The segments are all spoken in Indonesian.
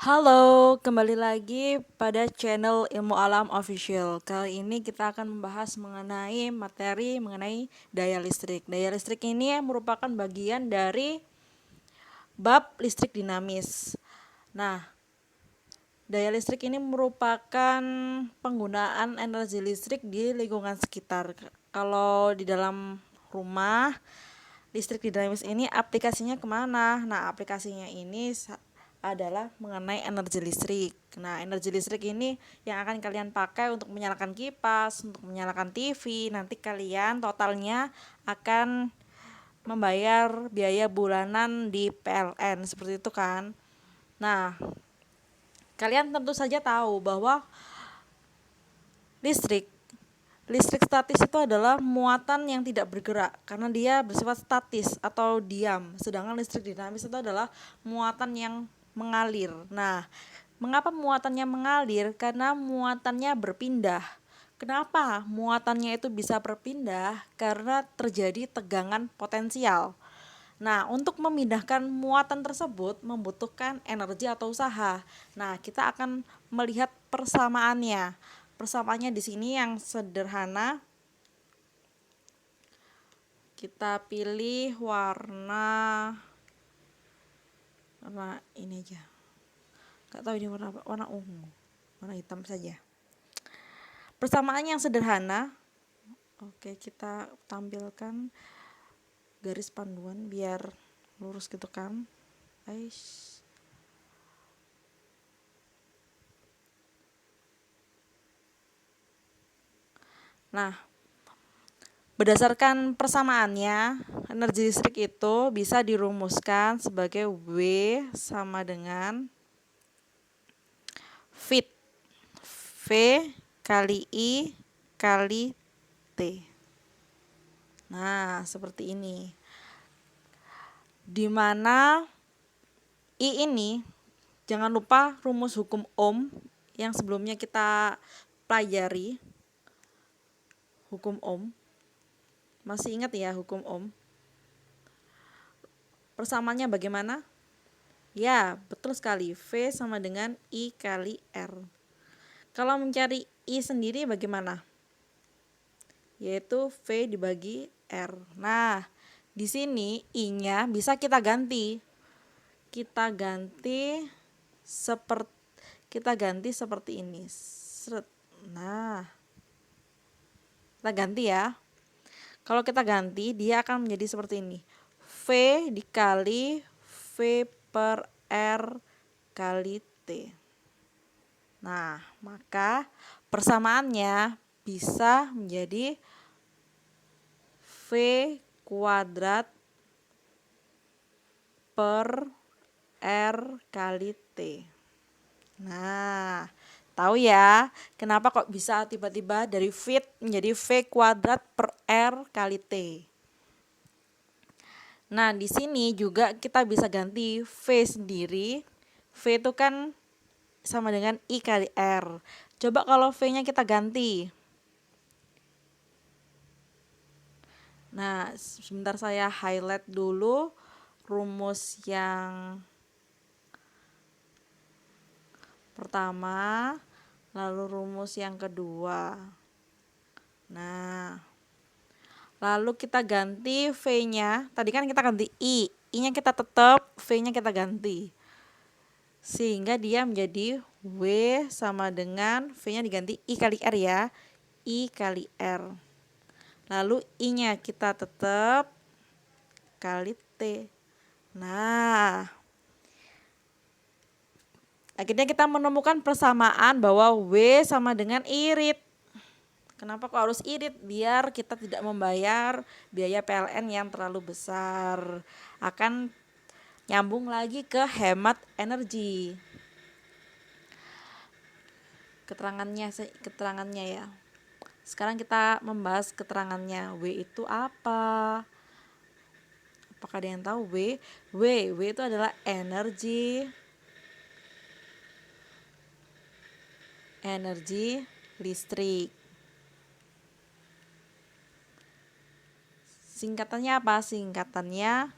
Halo, kembali lagi pada channel Ilmu Alam Official. Kali ini kita akan membahas mengenai daya listrik. Daya listrik ini merupakan bagian dari bab listrik dinamis. Nah, daya listrik ini merupakan penggunaan energi listrik di lingkungan sekitar. Kalau di dalam rumah, listrik dinamis ini aplikasinya kemana? Nah, aplikasinya ini adalah mengenai energi listrik. Nah, energi listrik ini yang akan kalian pakai untuk menyalakan kipas, untuk menyalakan TV. Nanti kalian totalnya akan membayar biaya bulanan di PLN, seperti itu kan. Nah, kalian tentu saja tahu bahwa listrik listrik statis itu adalah muatan yang tidak bergerak karena dia bersifat statis atau diam. Sedangkan listrik dinamis itu adalah muatan yang mengalir. Nah, mengapa muatannya mengalir? Karena muatannya berpindah. Kenapa muatannya itu bisa berpindah? Karena terjadi tegangan potensial. Nah, untuk memindahkan muatan tersebut membutuhkan energi atau usaha. Nah, kita akan melihat persamaannya. Persamaannya di sini yang sederhana. Kita pilih warna ini aja. Gak tahu ini warna apa? Warna ungu. Warna hitam saja. Persamaan yang sederhana. Oke, kita tampilkan garis panduan biar lurus gitu kan. Aish. Nah, berdasarkan persamaannya, energi listrik itu bisa dirumuskan sebagai W sama dengan fit V kali I kali T. Nah, seperti ini. Di mana I ini, jangan lupa rumus hukum Ohm yang sebelumnya kita pelajari. Hukum Ohm. Masih ingat ya hukum Ohm? Persamaannya bagaimana? Ya, betul sekali. V sama dengan I kali R. Kalau mencari I sendiri bagaimana? Yaitu V dibagi R. Nah, di sini I-nya bisa kita ganti. Kita ganti seperti ini. Nah, kita ganti ya. Kalau kita ganti, dia akan menjadi seperti ini. V dikali V per R kali T. Nah, maka persamaannya bisa menjadi V kuadrat per R kali T. Nah, tahu ya kenapa kok bisa tiba-tiba dari fit menjadi V kuadrat per R kali T. Nah, di sini juga kita bisa ganti V sendiri. V itu kan sama dengan I kali R. Coba kalau V-nya kita ganti. Nah, sebentar saya highlight dulu rumus yang pertama, lalu rumus yang kedua. Nah, lalu kita ganti V-nya. Tadi kan kita ganti I. I-nya kita tetap, V-nya kita ganti. Sehingga dia menjadi W sama dengan V-nya diganti I kali R ya. I kali R. Lalu I-nya kita tetap kali T. Nah, akhirnya kita menemukan persamaan bahwa W sama dengan irit. Kenapa kok harus irit? Biar kita tidak membayar biaya PLN yang terlalu besar. Akan nyambung lagi ke hemat energi. Keterangannya ya. Sekarang kita membahas keterangannya. W itu apa? Apakah ada yang tahu W? W itu adalah energi listrik. Singkatannya apa? Singkatannya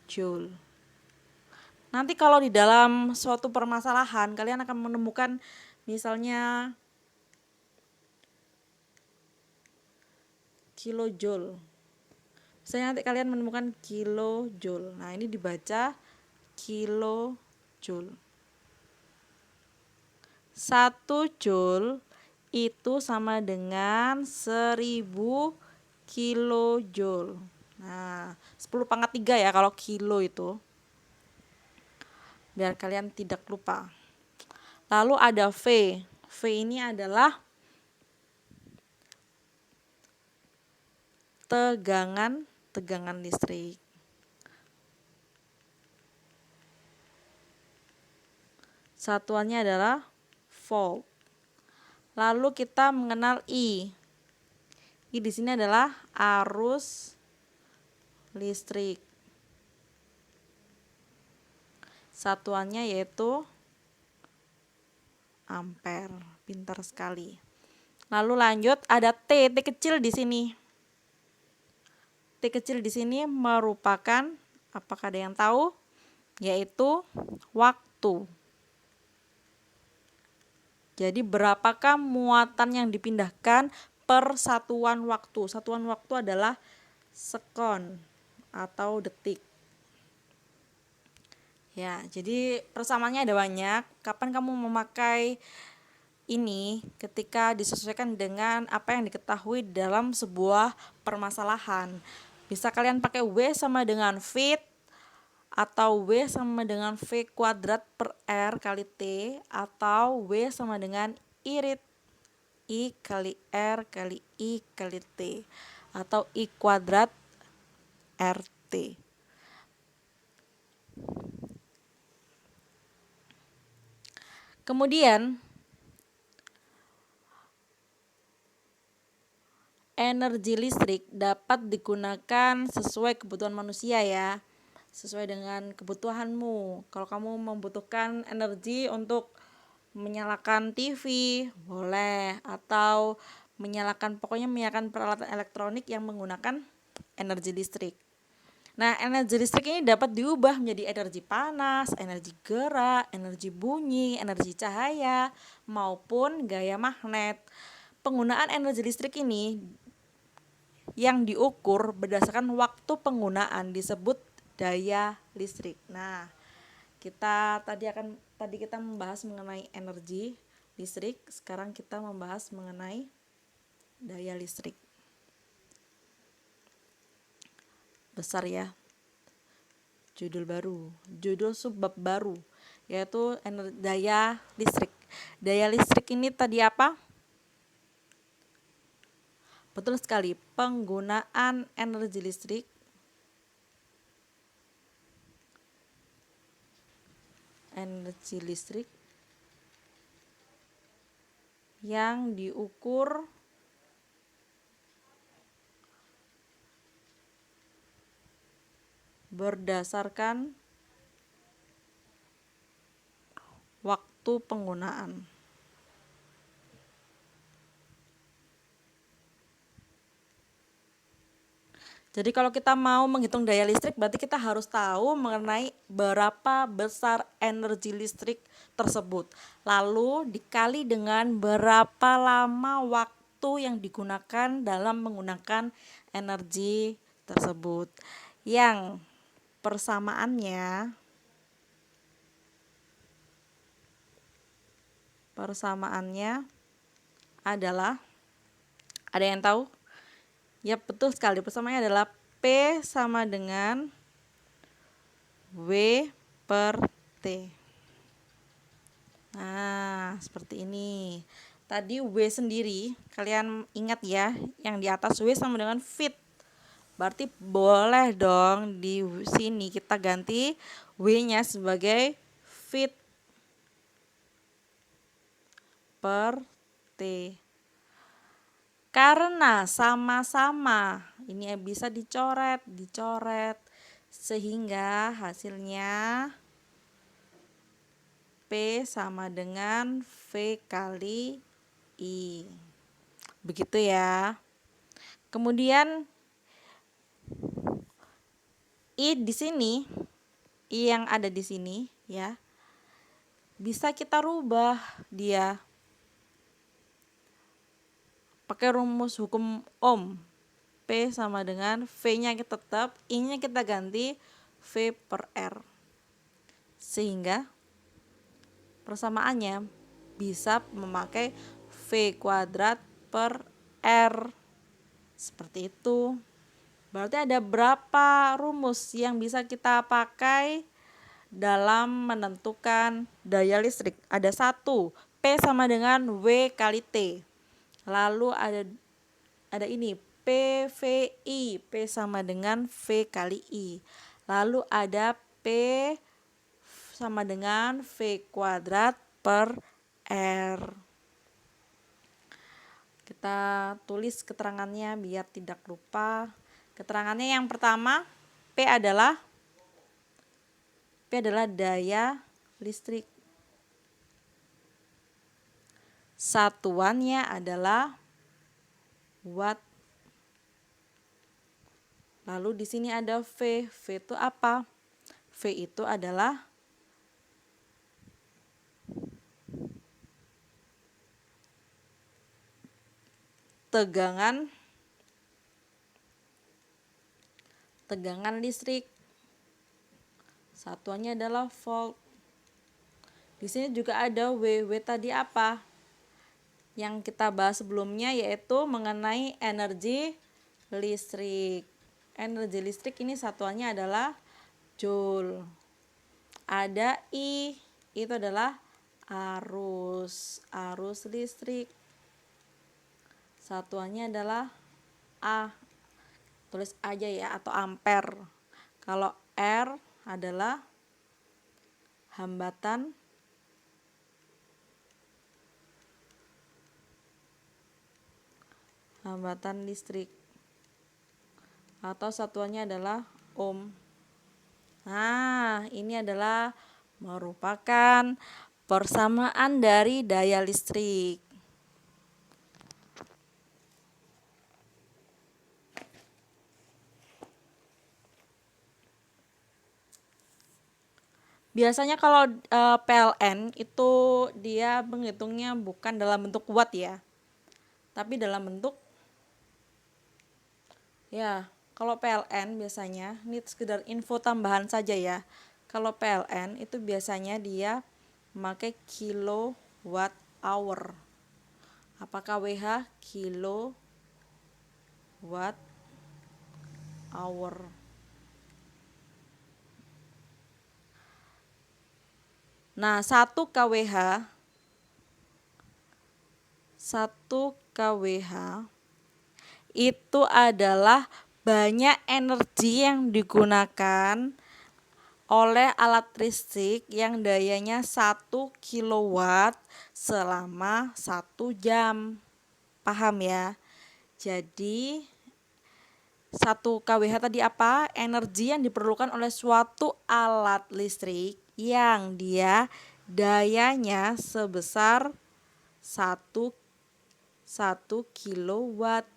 Joule. Nanti kalau di dalam suatu permasalahan kalian akan menemukan misalnya kilojoule. Misalnya nanti kalian menemukan kilojoule. Nah, ini dibaca kilojoule. 1 joule itu sama dengan 1000 kilojoule. Nah, 10⁻³ ya kalau kilo itu. Biar kalian tidak lupa. Lalu ada V. V ini adalah tegangan listrik. Satuannya adalah volt. Lalu kita mengenal I. I di sini adalah arus listrik. Satuannya yaitu ampere. Pintar sekali. Lalu lanjut ada T. T kecil di sini. T kecil di sini merupakan, apakah ada yang tahu? Yaitu waktu. Jadi berapakah muatan yang dipindahkan per satuan waktu? Satuan waktu adalah sekon atau detik. Ya, jadi persamaannya ada banyak. Kapan kamu memakai ini ketika disesuaikan dengan apa yang diketahui dalam sebuah permasalahan. Bisa kalian pakai W sama dengan fit, atau W sama dengan V kuadrat per R kali T, atau W sama dengan irit I kali R kali I kali T, atau I kuadrat RT. Kemudian energi listrik dapat digunakan sesuai kebutuhan manusia ya, sesuai dengan kebutuhanmu. Kalau kamu membutuhkan energi untuk menyalakan TV, boleh, atau menyalakan peralatan elektronik yang menggunakan energi listrik. Nah, energi listrik ini dapat diubah menjadi energi panas, energi gerak, energi bunyi, energi cahaya, maupun gaya magnet. Penggunaan energi listrik ini yang diukur berdasarkan waktu penggunaan disebut daya listrik. Nah, tadi kita membahas mengenai energi listrik, sekarang kita membahas mengenai daya listrik. Besar ya. Judul subbab baru, yaitu daya listrik. Daya listrik ini tadi apa? Betul sekali, penggunaan energi listrik yang diukur berdasarkan waktu penggunaan. Jadi kalau kita mau menghitung daya listrik berarti kita harus tahu mengenai berapa besar energi listrik tersebut. Lalu dikali dengan berapa lama waktu yang digunakan dalam menggunakan energi tersebut. Yang persamaannya adalah, ada yang tahu? Ya, betul sekali, persamaannya adalah P sama dengan W per T. Nah, seperti ini. Tadi W sendiri, kalian ingat ya, yang di atas W sama dengan fit. Berarti boleh dong di sini kita ganti W-nya sebagai fit per T. Karena sama-sama, ini bisa dicoret, sehingga hasilnya P sama dengan V kali I. Begitu ya. Kemudian I di sini yang ada di sini ya, bisa kita rubah dia pakai rumus hukum Ohm. P sama dengan V-nya kita tetap, I-nya kita ganti V per R. Sehingga persamaannya bisa memakai V kuadrat per R. Seperti itu. Berarti ada berapa rumus yang bisa kita pakai dalam menentukan daya listrik? Ada 1, P sama dengan W kali T. Lalu ada ini PVI, P sama dengan V kali I. Lalu ada P sama dengan V kuadrat per R. Kita tulis keterangannya biar tidak lupa. Keterangannya yang pertama, P adalah daya listrik. Satuannya adalah watt. Lalu di sini ada V. V itu apa? V itu adalah tegangan listrik. Satuannya adalah volt. Di sini juga ada W. W tadi apa? Yang kita bahas sebelumnya yaitu mengenai energi listrik. Energi listrik ini satuannya adalah joule. Ada I, itu adalah arus listrik. Satuannya adalah A. Tulis aja ya, atau ampere. Kalau R adalah hambatan listrik, atau satuannya adalah ohm. Nah, ini adalah merupakan persamaan dari daya listrik. Biasanya kalau PLN itu dia menghitungnya bukan dalam bentuk watt ya, tapi dalam bentuk ya. Kalau PLN biasanya, ini sekedar info tambahan saja ya. Kalau PLN itu biasanya dia memakai kilowatt hour. Apakah WH? Kilowatt hour. Nah, 1 kWh itu adalah banyak energi yang digunakan oleh alat listrik yang dayanya 1 kilowatt selama 1 jam. Paham ya? Jadi 1 kWh tadi apa? Energi yang diperlukan oleh suatu alat listrik yang dia dayanya sebesar 1 kilowatt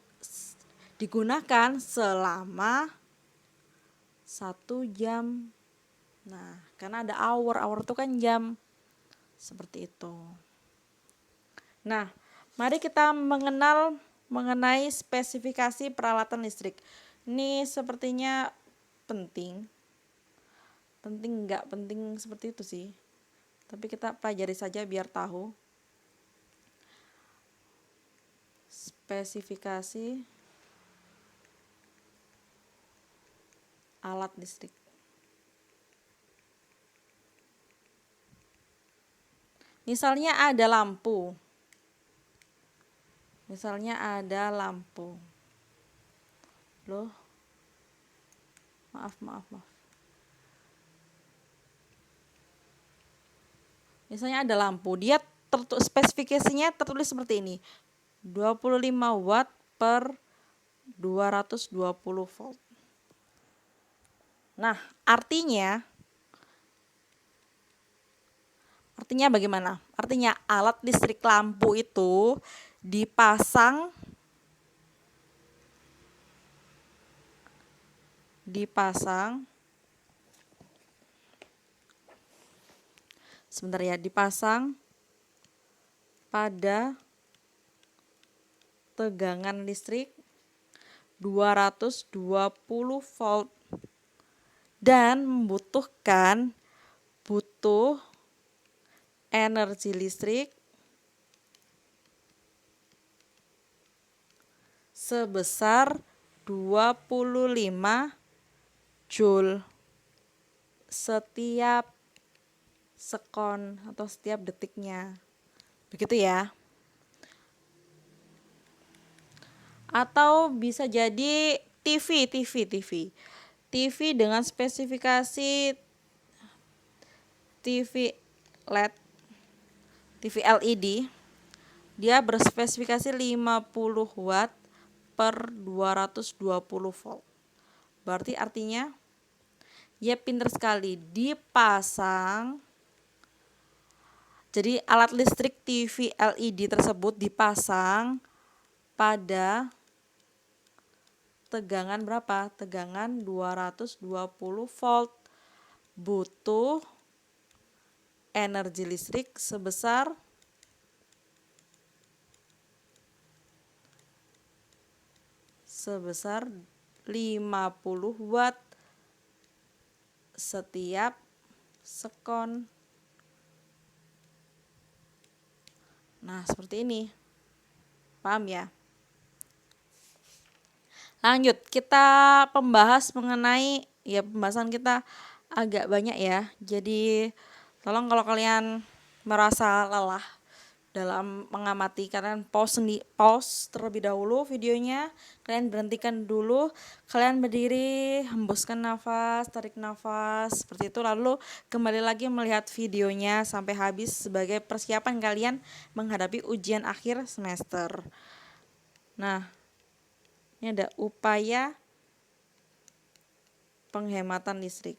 digunakan selama 1 jam. Nah, karena ada hour itu kan jam. Seperti itu. Nah, mari kita mengenal mengenai spesifikasi peralatan listrik. Ini sepertinya penting. Penting enggak penting seperti itu sih. Tapi kita pelajari saja biar tahu. Spesifikasi alat listrik. Misalnya ada lampu. Loh. Maaf. Misalnya ada lampu, dia spesifikasinya tertulis seperti ini. 25 watt per 220 volt. Nah, artinya bagaimana? Artinya alat listrik lampu itu dipasang sebentar ya, dipasang pada tegangan listrik 220 volt dan butuh energi listrik sebesar 25 joule setiap sekon atau setiap detiknya. Begitu ya. Atau bisa jadi TV dengan spesifikasi TV LED, TV LED, dia berspesifikasi 50 watt per 220 volt. Berarti artinya ya pinter sekali dipasang. Jadi alat listrik TV LED tersebut dipasang pada tegangan berapa? Tegangan 220 volt. Butuh energi listrik sebesar 50 watt setiap sekon. Nah, seperti ini. Paham ya? Lanjut, kita membahas mengenai, ya pembahasan kita agak banyak ya. Jadi tolong kalau kalian merasa lelah dalam mengamati, kalian pause terlebih dahulu videonya, kalian berhentikan dulu, kalian berdiri, hembuskan nafas, tarik nafas, seperti itu, lalu kembali lagi melihat videonya sampai habis sebagai persiapan kalian menghadapi ujian akhir semester. Nah, ini ada upaya penghematan listrik.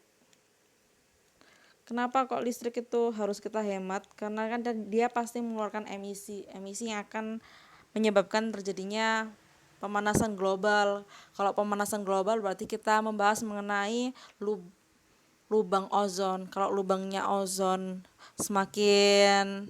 Kenapa kok listrik itu harus kita hemat? Karena kan dia pasti mengeluarkan emisi yang akan menyebabkan terjadinya pemanasan global. Kalau pemanasan global berarti kita membahas mengenai lubang ozon. Kalau lubangnya ozon semakin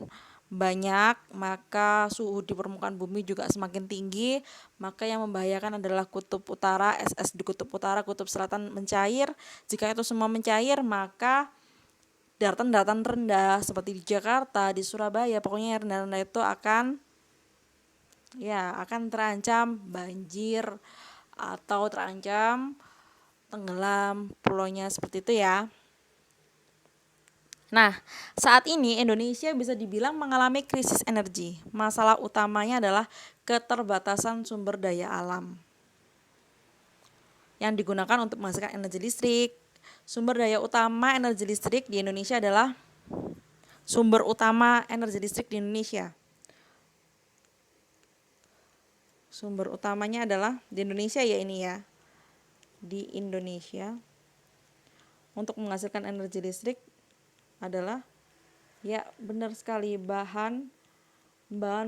banyak, maka suhu di permukaan bumi juga semakin tinggi. Maka yang membahayakan adalah kutub utara, es di kutub utara, kutub selatan mencair. Jika itu semua mencair, maka daratan-daratan rendah seperti di Jakarta, di Surabaya, pokoknya yang rendah-rendah itu akan terancam banjir atau terancam tenggelam pulaunya, seperti itu ya. Nah, saat ini Indonesia bisa dibilang mengalami krisis energi. Masalah utamanya adalah keterbatasan sumber daya alam yang digunakan untuk menghasilkan energi listrik. Sumber daya utama energi listrik di Indonesia adalah sumber utama energi listrik di Indonesia. Sumber utamanya adalah di Indonesia ya ini ya. Di Indonesia untuk menghasilkan energi listrik adalah ya benar sekali bahan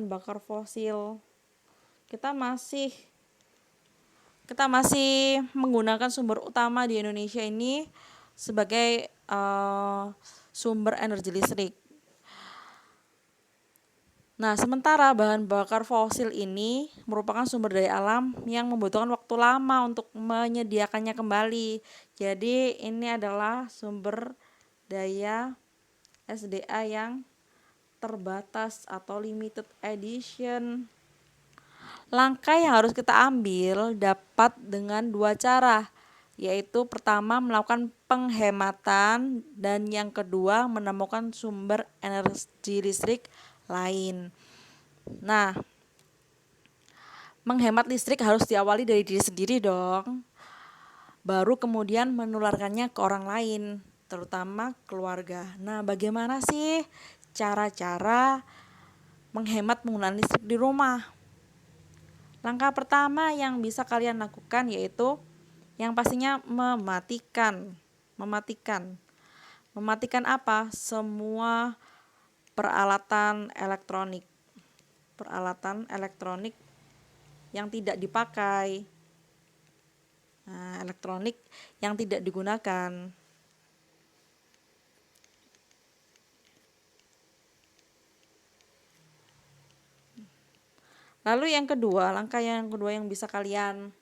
bakar fosil. Kita masih menggunakan sumber utama di Indonesia ini sebagai sumber energi listrik. Nah, sementara bahan bakar fosil ini merupakan sumber daya alam yang membutuhkan waktu lama untuk menyediakannya kembali. Jadi ini adalah sumber daya SDA yang terbatas atau limited edition. Langkah yang harus kita ambil dapat dengan dua cara, yaitu pertama melakukan penghematan dan yang kedua menemukan sumber energi listrik lain. Nah, menghemat listrik harus diawali dari diri sendiri dong. Baru kemudian menularkannya ke orang lain, terutama keluarga. Nah, bagaimana sih cara-cara menghemat penggunaan listrik di rumah? Langkah pertama yang bisa kalian lakukan yaitu yang pastinya mematikan apa? Semua peralatan elektronik yang tidak dipakai. Nah, elektronik yang tidak digunakan. Lalu langkah yang kedua yang bisa kalian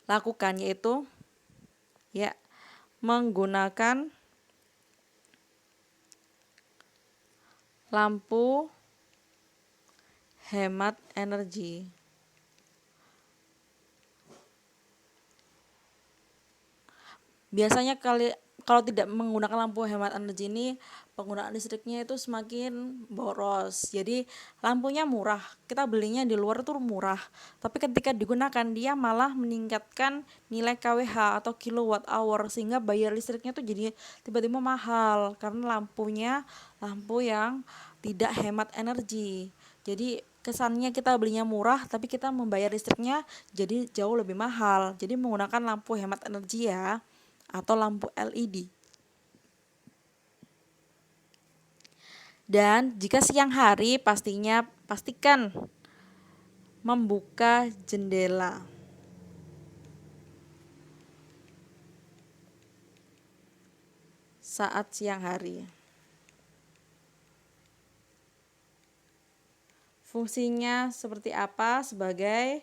lakukan yaitu ya menggunakan lampu hemat energi. Biasanya kalau tidak menggunakan lampu hemat energi ini, penggunaan listriknya itu semakin boros. Jadi lampunya murah, kita belinya di luar tuh murah, tapi ketika digunakan dia malah meningkatkan nilai kWh atau kilowatt hour, sehingga bayar listriknya tuh jadi tiba-tiba mahal karena lampu yang tidak hemat energi. Jadi kesannya kita belinya murah tapi kita membayar listriknya jadi jauh lebih mahal. Jadi menggunakan lampu hemat energi ya, atau lampu LED. Dan jika siang hari pastikan membuka jendela. Saat siang hari. Fungsinya seperti apa? Sebagai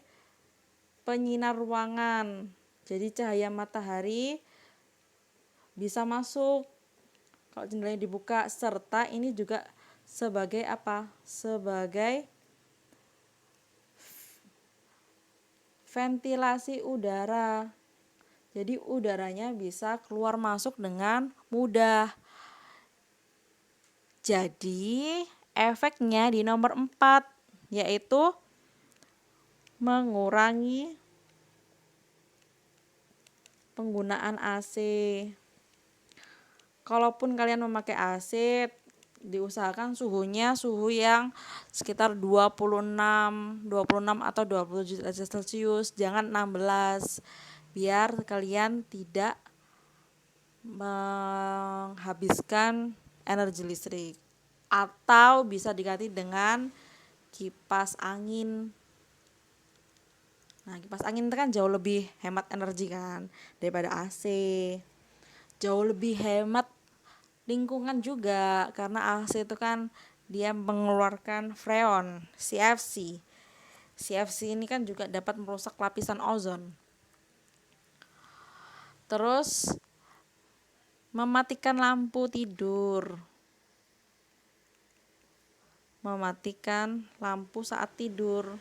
penyinar ruangan. Jadi cahaya matahari bisa masuk kalau jendelanya dibuka, serta ini juga sebagai apa? Sebagai ventilasi udara. Jadi udaranya bisa keluar masuk dengan mudah. Jadi efeknya di nomor 4 yaitu mengurangi penggunaan AC. Kalaupun kalian memakai AC, diusahakan suhu yang sekitar 26 atau 27 derajat Celcius, jangan 16, biar kalian tidak menghabiskan energi listrik. Atau bisa diganti dengan kipas angin. Nah, kipas angin itu kan jauh lebih hemat energi kan daripada AC. Jauh lebih hemat lingkungan juga karena AC itu kan dia mengeluarkan freon, CFC. CFC ini kan juga dapat merusak lapisan ozon. Terus mematikan lampu tidur. Mematikan lampu saat tidur.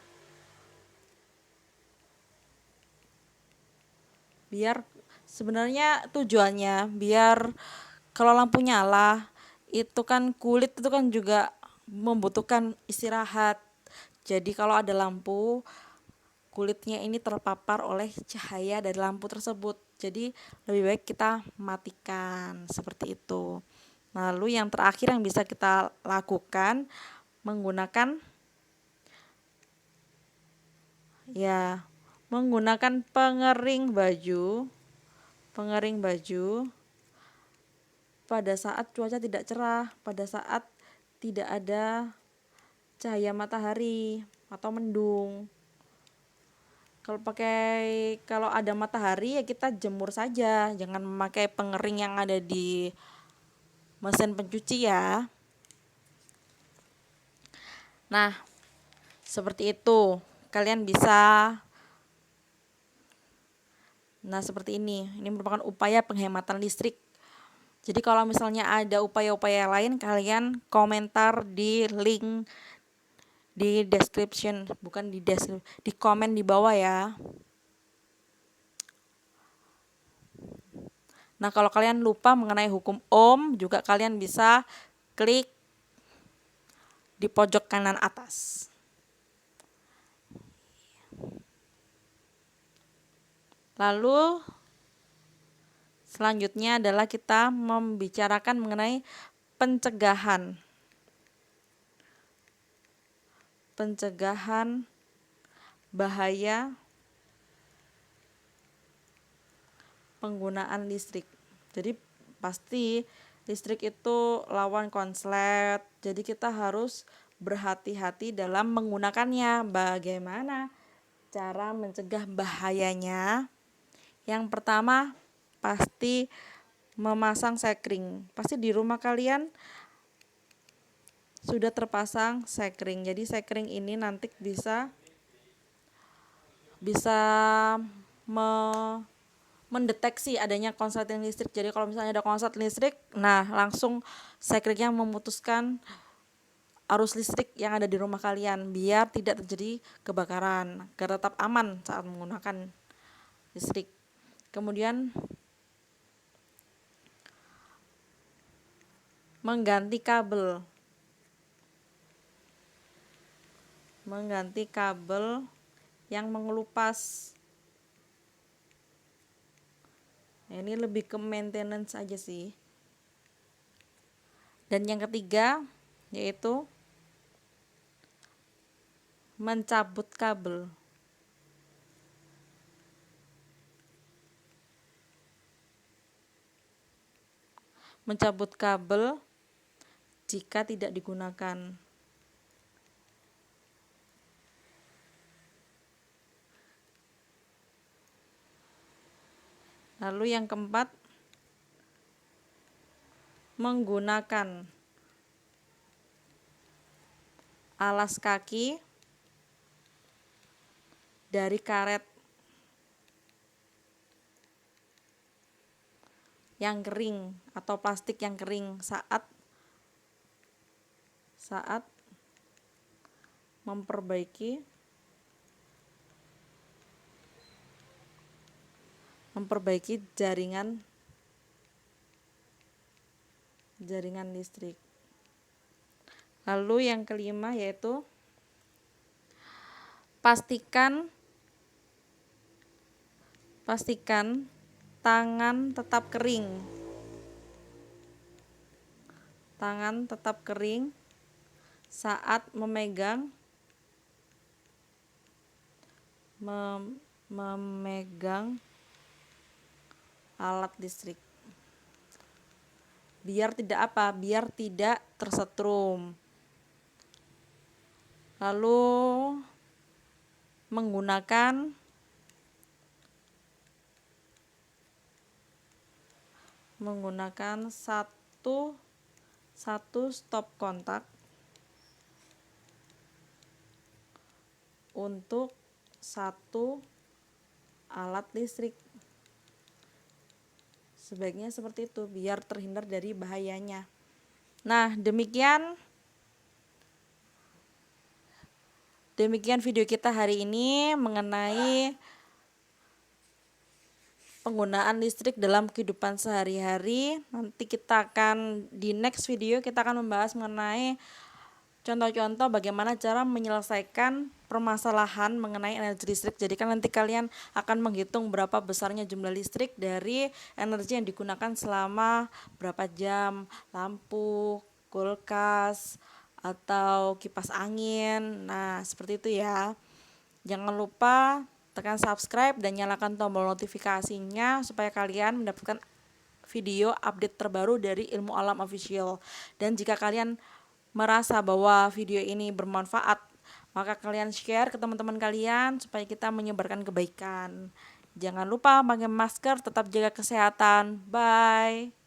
Biar sebenarnya tujuannya biar kalau lampu nyala itu kan kulit itu kan juga membutuhkan istirahat. Jadi kalau ada lampu, kulitnya ini terpapar oleh cahaya dari lampu tersebut. Jadi lebih baik kita matikan seperti itu. Lalu yang terakhir yang bisa kita lakukan menggunakan pengering baju pada saat cuaca tidak cerah, pada saat tidak ada cahaya matahari atau mendung. Kalau ada matahari ya kita jemur saja, jangan memakai pengering yang ada di mesin pencuci ya. Nah, seperti itu. Kalian bisa. Nah, seperti ini. Ini merupakan upaya penghematan listrik. Jadi kalau misalnya ada upaya-upaya lain, kalian komentar di link di description, bukan di description, di komen di bawah ya. Nah, kalau kalian lupa mengenai hukum Ohm, juga kalian bisa klik di pojok kanan atas. Lalu selanjutnya adalah kita membicarakan mengenai pencegahan bahaya penggunaan listrik. Jadi pasti listrik itu lawan konslet. Jadi kita harus berhati-hati dalam menggunakannya. Bagaimana cara mencegah bahayanya? Yang pertama pasti memasang sekring. Pasti di rumah kalian sudah terpasang sekring. Jadi sekring ini nanti bisa mendeteksi adanya konsleting listrik. Jadi kalau misalnya ada konslet listrik, nah langsung sekringnya memutuskan arus listrik yang ada di rumah kalian biar tidak terjadi kebakaran, agar tetap aman saat menggunakan listrik. Kemudian mengganti kabel yang mengelupas. Nah, ini lebih ke maintenance aja sih. Dan yang ketiga yaitu mencabut kabel. Mencabut kabel jika tidak digunakan. Lalu yang keempat, menggunakan alas kaki dari karet yang kering atau plastik yang kering saat memperbaiki jaringan listrik. Lalu yang kelima yaitu pastikan tangan tetap kering saat memegang alat listrik. Biar tidak tersetrum. Lalu menggunakan satu stop kontak untuk satu alat listrik. Sebaiknya seperti itu biar terhindar dari bahayanya. Nah, demikian video kita hari ini mengenai penggunaan listrik dalam kehidupan sehari-hari. Nanti di next video kita akan membahas mengenai contoh-contoh bagaimana cara menyelesaikan permasalahan mengenai energi listrik. Jadi kan nanti kalian akan menghitung berapa besarnya jumlah listrik dari energi yang digunakan selama berapa jam, lampu, kulkas, atau kipas angin. Nah, seperti itu ya. Jangan lupa tekan subscribe dan nyalakan tombol notifikasinya supaya kalian mendapatkan video update terbaru dari Ilmu Alam Official. Dan jika kalian merasa bahwa video ini bermanfaat, maka kalian share ke teman-teman kalian supaya kita menyebarkan kebaikan. Jangan lupa pakai masker, tetap jaga kesehatan. Bye.